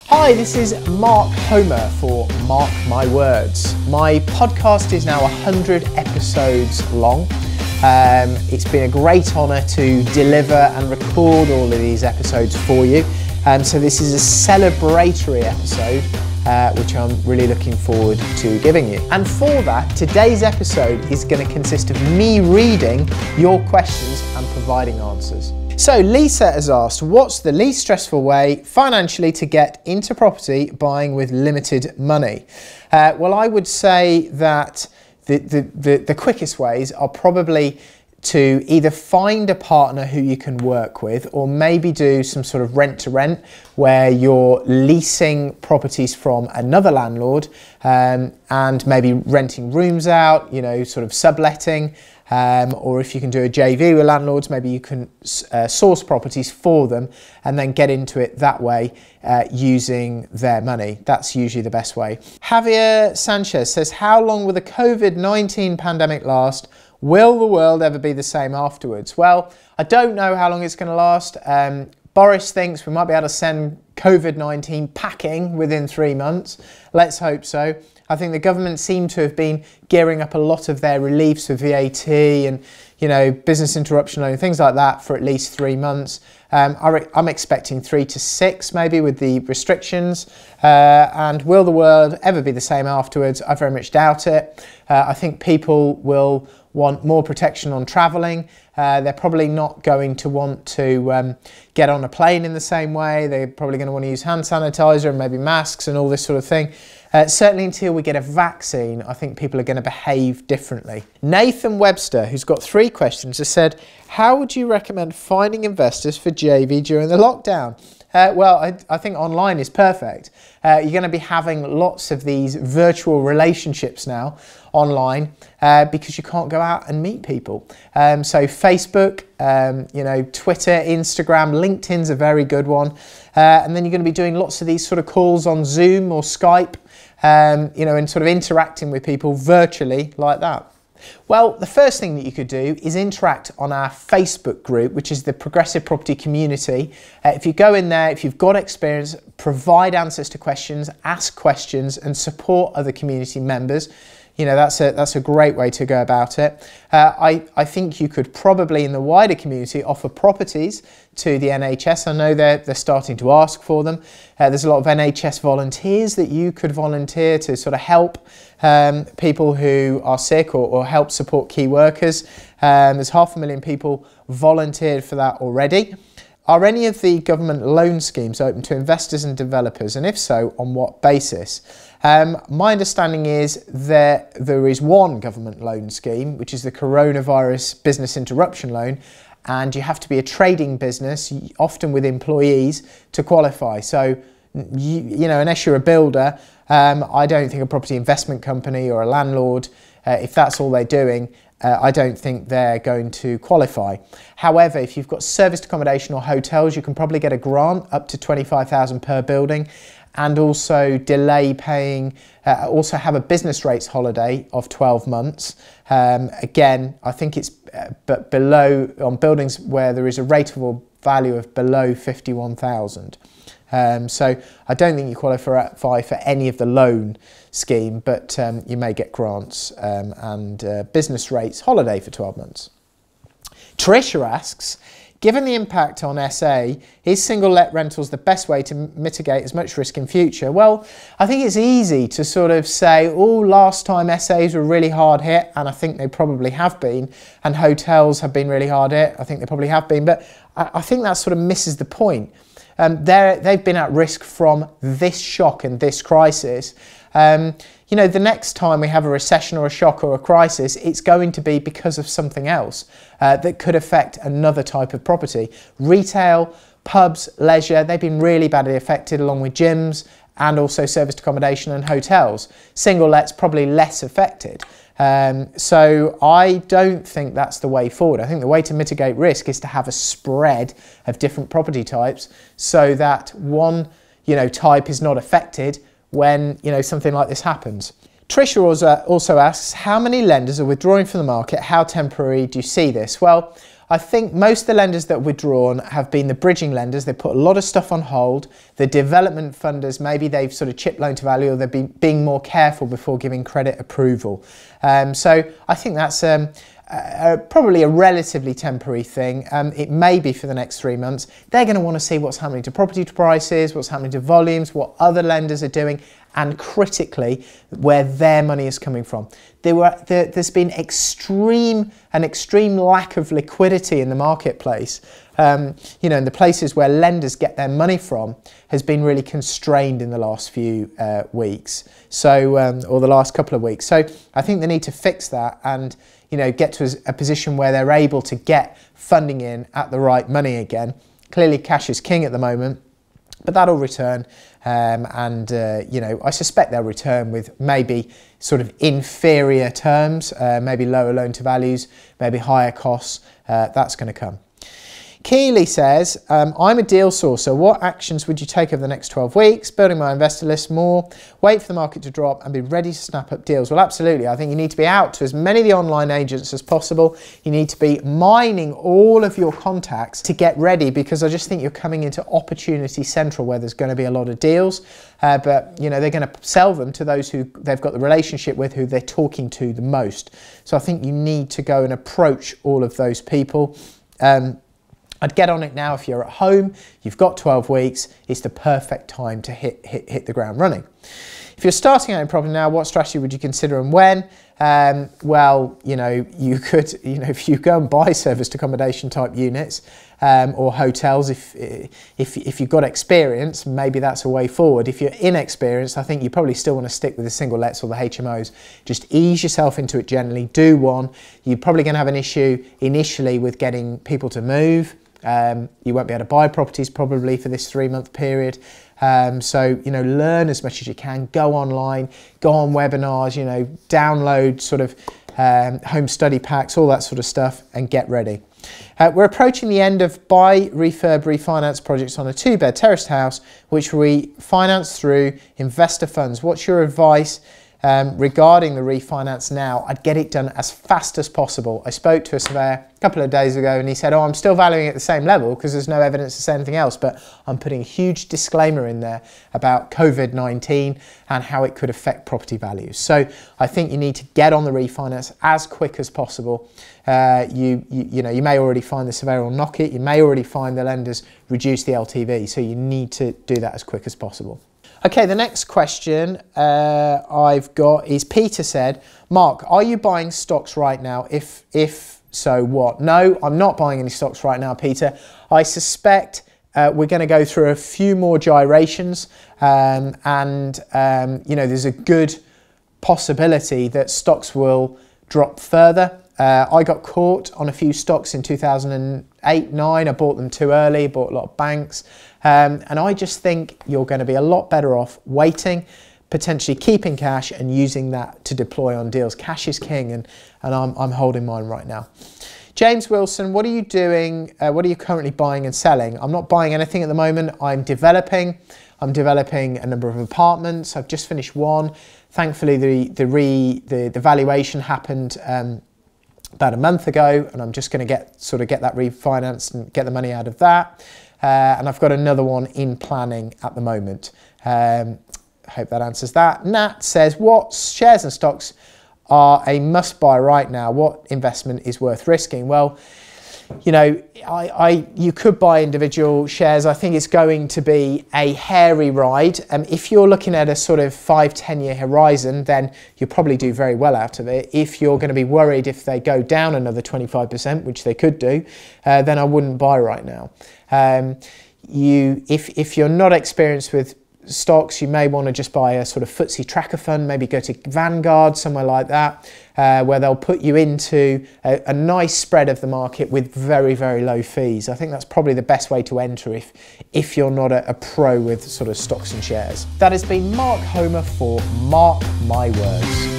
Hi, this is Mark Homer for Mark My Words. My podcast is now 100 episodes long. It's been a great honour to deliver and record all of these episodes for you. So this is a celebratory episode, which I'm really looking forward to giving you. And for that, today's episode is going to consist of me reading your questions and providing answers. So Lisa has asked, what's the least stressful way financially to get into property buying with limited money? Well, I would say that the quickest ways are probably to either find a partner who you can work with, or maybe do some sort of rent to rent where you're leasing properties from another landlord and maybe renting rooms out, you know, sort of subletting. Or if you can do a JV with landlords, maybe you can source properties for them and then get into it that way using their money. That's usually the best way. Javier Sanchez says, how long will the COVID-19 pandemic last? Will the world ever be the same afterwards? Well, I don't know how long it's going to last. Boris thinks we might be able to send COVID-19 packing within 3 months. Let's hope so. I think the government seem to have been gearing up a lot of their reliefs for VAT and, you know, business interruption loan, things like that for at least 3 months. I'm expecting 3 to 6 maybe with the restrictions. And will the world ever be the same afterwards? I very much doubt it. I think people will want more protection on travelling. They're probably not going to want to get on a plane in the same way. They're probably going to want to use hand sanitizer and maybe masks and all this sort of thing. Certainly until we get a vaccine, I think people are going to behave differently. Nathan Webster, who's got 3 questions, has said, how would you recommend finding investors for JV during the lockdown? Well, I think online is perfect. You're going to be having lots of these virtual relationships now online because you can't go out and meet people. So Facebook, you know, Twitter, Instagram, LinkedIn's a very good one. And then you're going to be doing lots of these sort of calls on Zoom or Skype, you know, and sort of interacting with people virtually like that. Well, the first thing that you could do is interact on our Facebook group, which is the Progressive Property Community. If you go in there, if you've got experience, provide answers to questions, ask questions and support other community members. You know, that's a great way to go about it. I think you could probably, in the wider community, offer properties to the NHS. I know they're starting to ask for them. There's a lot of NHS volunteers that you could volunteer to sort of help people who are sick or help support key workers. There's 500,000 people volunteered for that already. Are any of the government loan schemes open to investors and developers, and if so, on what basis? My understanding is that there is one government loan scheme, which is the Coronavirus Business Interruption Loan, and you have to be a trading business, often with employees, to qualify. So, you know, unless you're a builder, I don't think a property investment company or a landlord, if that's all they're doing, I don't think they're going to qualify. However, if you've got serviced accommodation or hotels, you can probably get a grant up to $25,000 per building, and also delay paying, also have a business rates holiday of 12 months. Again, I think it's but below, on buildings where there is a rateable value of below 51,000. So I don't think you qualify for any of the loan scheme, but you may get grants and business rates holiday for 12 months. Trisha asks, given the impact on SA, is single let rentals the best way to mitigate as much risk in future? Well, I think it's easy to sort of say, oh, last time SAs were really hard hit, and I think they probably have been, and hotels have been really hard hit, I think they probably have been, but I think that sort of misses the point. They've been at risk from this shock and this crisis. You know, the next time we have a recession or a shock or a crisis, it's going to be because of something else that could affect another type of property. Retail, pubs, leisure, they've been really badly affected, along with gyms and also serviced accommodation and hotels. Single let's probably less affected. So I don't think that's the way forward. I think the way to mitigate risk is to have a spread of different property types so that one, you know, type is not affected when, you know, something like this happens. Trisha also asks, how many lenders are withdrawing from the market? How temporary do you see this? Well, I think most of the lenders that withdrawn have been the bridging lenders. They put a lot of stuff on hold. The development funders, maybe they've sort of chipped loan to value, or they've being more careful before giving credit approval. So I think that's probably a relatively temporary thing. It may be for the next 3 months. They're going to want to see what's happening to property prices, what's happening to volumes, what other lenders are doing, and critically, where their money is coming from. There's been an extreme lack of liquidity in the marketplace. You know, in the places where lenders get their money from has been really constrained in the last few weeks, so or the last couple of weeks. So I think they need to fix that and, you know, get to a position where they're able to get funding in at the right money again. Clearly, cash is king at the moment, but that'll return, and you know, I suspect they'll return with maybe sort of inferior terms, maybe lower loan to values, maybe higher costs. That's going to come. Keeley says, I'm a deal sourcer. What actions would you take over the next 12 weeks? Building my investor list more, wait for the market to drop and be ready to snap up deals. Well, absolutely. I think you need to be out to as many of the online agents as possible. You need to be mining all of your contacts to get ready, because I just think you're coming into opportunity central where there's going to be a lot of deals. But, you know, they're going to sell them to those who they've got the relationship with, who they're talking to the most. So I think you need to go and approach all of those people. I'd get on it now. If you're at home, you've got 12 weeks, it's the perfect time to hit the ground running. If you're starting out in property now, what strategy would you consider and when? Well, you know, you could, you know, if you go and buy serviced accommodation type units or hotels, if you've got experience, maybe that's a way forward. If you're inexperienced, I think you probably still want to stick with the single lets or the HMOs. Just ease yourself into it gently, do one. You're probably going to have an issue initially with getting people to move. You won't be able to buy properties probably for this 3-month period. So, you know, learn as much as you can, go online, go on webinars, you know, download sort of home study packs, all that sort of stuff, and get ready. We're approaching the end of buy, refurb, refinance projects on a 2-bed terraced house, which we finance through investor funds. What's your advice regarding the refinance now? I'd get it done as fast as possible. I spoke to a surveyor a couple of days ago and he said, oh, I'm still valuing it at the same level because there's no evidence to say anything else, but I'm putting a huge disclaimer in there about COVID-19 and how it could affect property values. So I think you need to get on the refinance as quick as possible. You know, you may already find the surveyor will knock it, you may already find the lenders reduce the LTV, so you need to do that as quick as possible. Okay, the next question I've got is Peter said, Mark, are you buying stocks right now? If so, what? No, I'm not buying any stocks right now, Peter. I suspect we're going to go through a few more gyrations you know, there's a good possibility that stocks will drop further. I got caught on a few stocks in 2008-9. I bought them too early, bought a lot of banks. And I just think you're going to be a lot better off waiting, potentially keeping cash and using that to deploy on deals. Cash is king, and I'm holding mine right now. James Wilson, what are you doing? What are you currently buying and selling? I'm not buying anything at the moment. I'm developing a number of apartments. I've just finished one. Thankfully, the valuation happened about a month ago, and I'm just going to get that refinanced and get the money out of that. And I've got another one in planning at the moment. Hope that answers that. Nat says, what shares and stocks are a must buy right now? What investment is worth risking? Well, you know, you could buy individual shares. I think it's going to be a hairy ride. If you're looking at a sort of 5-10 year horizon, then you'll probably do very well out of it. If you're going to be worried if they go down another 25%, which they could do, then I wouldn't buy right now. If you're not experienced with stocks, you may want to just buy a sort of FTSE tracker fund, maybe go to Vanguard, somewhere like that, where they'll put you into a nice spread of the market with very, very low fees. I think that's probably the best way to enter if you're not a pro with sort of stocks and shares. That has been Mark Homer for Mark My Words.